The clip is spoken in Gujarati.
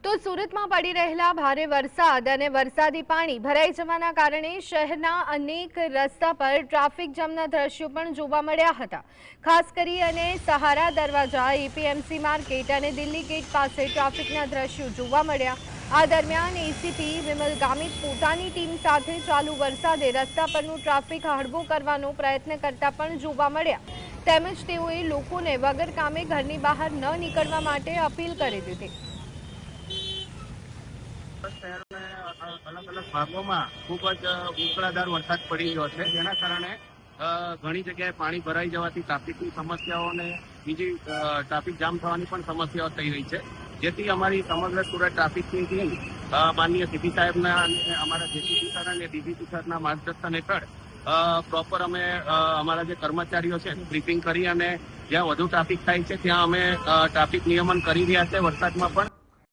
તો સુરતમાં પડી રહેલા ભારે વરસાદ અને વરસાદી પાણી ભરાઈ જવાના કારણે શહેરના અનેક રસ્તા પર ટ્રાફિક જામના દ્રશ્યો પણ જોવા મળ્યા હતા। ખાસ કરી અને સહારા દરવાજા, એપીએમસી માર્કેટ અને દિલ્હી ગેટ પાસે ટ્રાફિકના દ્રશ્યો જોવા મળ્યા। આ દરમિયાન એસીપી વિમલ ગામિત પોતાની ટીમ સાથે ચાલુ વરસાદે રસ્તા પરનું ટ્રાફિક હળવો કરવાનો પ્રયત્ન કરતા પણ જોવા મળ્યા। તેમજ તેઓએ લોકોને વગર કામે ઘરની બહાર ન નીકળવા માટે અપીલ કરી દીધી। અલગ અલગ ભાગોમાં ખૂબ જ મુશળધાર વરસાદ પડી રહ્યો છે, જેના કારણે ઘણી જગ્યાએ પાણી ભરાઈ જવાથી ટ્રાફિકની સમસ્યાઓ અને બીજી ટ્રાફિક જામ થવાની પણ સમસ્યાઓ થઈ રહી છે। જેથી અમારી સમગ્ર સુરત ટ્રાફિકની ટીમ માનનીય સીપી સાહેબના અને અમારા જેસીપી સર અને ડીજીપી સરના માર્ગદર્શન હેઠળ પ્રોપર અમે અમારા જે કર્મચારીઓ છે બ્રીફિંગ કરી અને જ્યાં વધુ ટ્રાફિક થાય છે ત્યાં અમે ટ્રાફિક નિયમન કરી રહ્યા છે। વરસાદમાં પણ